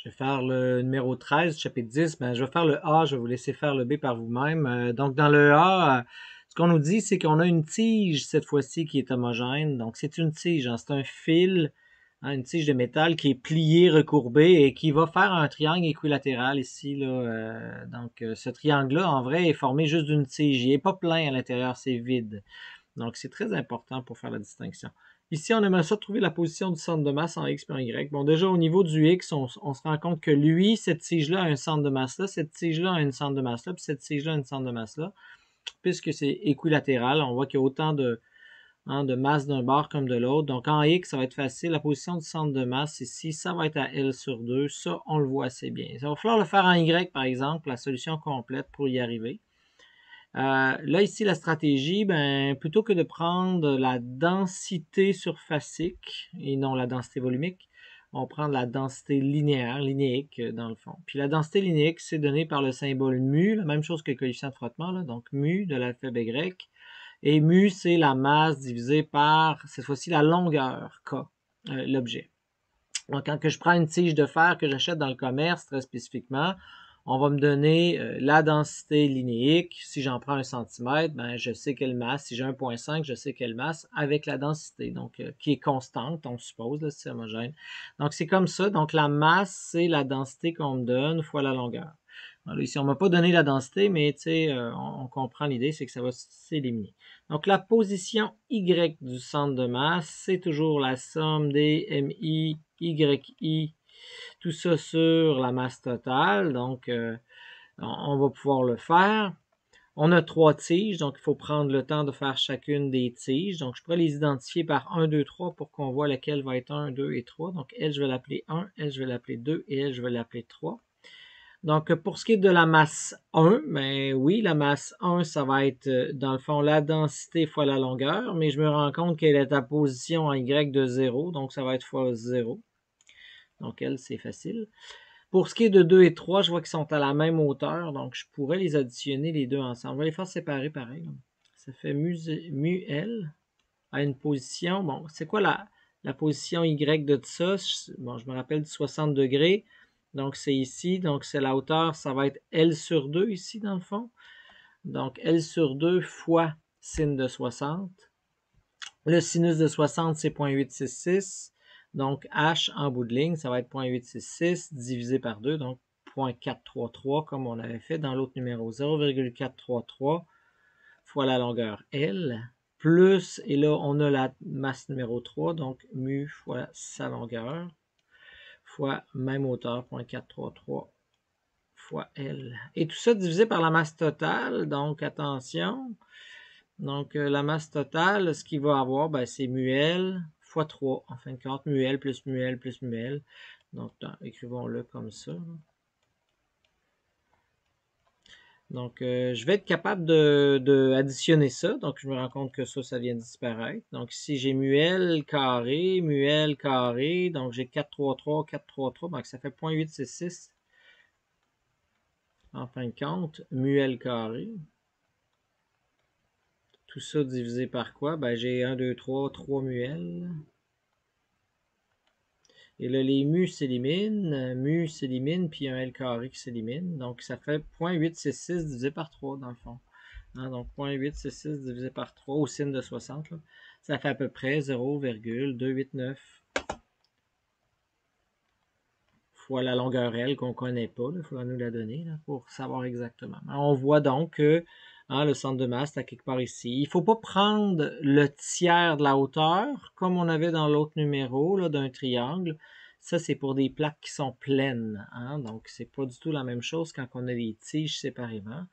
Je vais faire le numéro 13, chapitre 10. Ben, je vais faire le A, je vais vous laisser faire le B par vous-même. Donc, dans le A, ce qu'on nous dit, c'est qu'on a une tige, cette fois-ci, qui est homogène. Donc, c'est une tige, hein, c'est un fil, hein, une tige de métal qui est pliée, recourbée et qui va faire un triangle équilatéral ici. Là, donc, ce triangle-là, en vrai, est formé juste d'une tige. Il n'est pas plein à l'intérieur, c'est vide. Donc, c'est très important pour faire la distinction. Ici, on aimerait ça trouver la position du centre de masse en X et en Y. Bon, déjà, au niveau du X, on se rend compte que lui, cette tige-là a un centre de masse là, cette tige-là a un centre de masse là, puis cette tige-là a un centre de masse là. Puisque c'est équilatéral, on voit qu'il y a autant de masse d'un bord comme de l'autre. Donc, en X, ça va être facile. La position du centre de masse ici, ça va être à L sur 2. Ça, on le voit assez bien. Ça va falloir le faire en Y, par exemple, la solution complète pour y arriver. Là, ici, la stratégie, ben, plutôt que de prendre la densité surfacique et non la densité volumique, on prend la densité linéaire, linéique, dans le fond. Puis la densité linéique, c'est donné par le symbole mu, la même chose que le coefficient de frottement, là, donc mu de l'alphabet grec. Et mu, c'est la masse divisée par, cette fois-ci, la longueur K, l'objet. Donc, quand que je prends une tige de fer que j'achète dans le commerce, très spécifiquement, on va me donner la densité linéique. Si j'en prends 1 centimètre, ben, je sais quelle masse. Si j'ai 1,5, je sais quelle masse avec la densité, donc qui est constante, on suppose, là, si c'est homogène. Donc, c'est comme ça. Donc, la masse, c'est la densité qu'on me donne fois la longueur. Alors, ici, on ne m'a pas donné la densité, mais on comprend l'idée, c'est que ça va s'éliminer. Donc, la position Y du centre de masse, c'est toujours la somme des MI, YI, tout ça sur la masse totale. Donc, on va pouvoir le faire. On a 3 tiges, donc il faut prendre le temps de faire chacune des tiges. Donc, je pourrais les identifier par 1, 2, 3 pour qu'on voit lequel va être 1, 2 et 3. Donc, elle, je vais l'appeler 1, elle, je vais l'appeler 2 et elle, je vais l'appeler 3. Donc, pour ce qui est de la masse 1, ben oui, la masse 1, ça va être, dans le fond, la densité fois la longueur, mais je me rends compte qu'elle est à position en Y de 0, donc ça va être fois 0. Donc, elle, c'est facile. Pour ce qui est de 2 et 3, je vois qu'ils sont à la même hauteur, donc je pourrais les additionner les deux ensemble. On va les faire séparer pareil. Ça fait mu L à une position. Bon, c'est quoi la position Y de ça? Bon, je me rappelle du 60 degrés. Donc, c'est ici. Donc, c'est la hauteur. Ça va être L sur 2 ici, dans le fond. Donc, L sur 2 fois sin de 60. Le sinus de 60, c'est 0,866. Donc, H en bout de ligne, ça va être 0,866 divisé par 2, donc 0,433 comme on avait fait dans l'autre numéro. 0,433 fois la longueur L, plus, et là, on a la masse numéro 3, donc mu fois sa longueur, fois même hauteur, 0,433 fois L. Et tout ça divisé par la masse totale, donc attention. Donc, la masse totale, ce qu'il va avoir, ben, c'est mu L fois 3, en fin de compte, mu L plus mu L plus mu L. Donc, écrivons-le comme ça. Donc, je vais être capable de additionner ça. Donc, je me rends compte que ça vient de disparaître. Donc, ici, j'ai mu L carré, donc j'ai 433, 433, donc ça fait 0,866. En fin de compte, mu L carré. Tout ça divisé par quoi? Ben, j'ai 1, 2, 3 mu L. Et là, les mu s'éliminent, puis un L carré qui s'élimine. Donc, ça fait 0,866 divisé par 3, dans le fond. Hein, donc, 0,866 divisé par 3 au sin de 60, là, ça fait à peu près 0,289 fois la longueur L qu'on ne connaît pas. Il faudra nous la donner là, pour savoir exactement. On voit donc que le centre de masse est quelque part ici. Il ne faut pas prendre le tiers de la hauteur, comme on avait dans l'autre numéro d'un triangle. Ça, c'est pour des plaques qui sont pleines. Hein? Donc, c'est pas du tout la même chose quand on a les tiges séparément.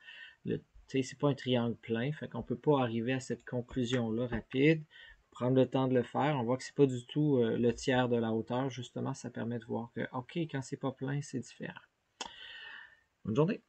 C'est pas un triangle plein, fait qu'on peut pas arriver à cette conclusion-là rapide. Prendre le temps de le faire. On voit que c'est pas du tout le tiers de la hauteur. Justement, ça permet de voir que, OK, quand c'est pas plein, c'est différent. Bonne journée.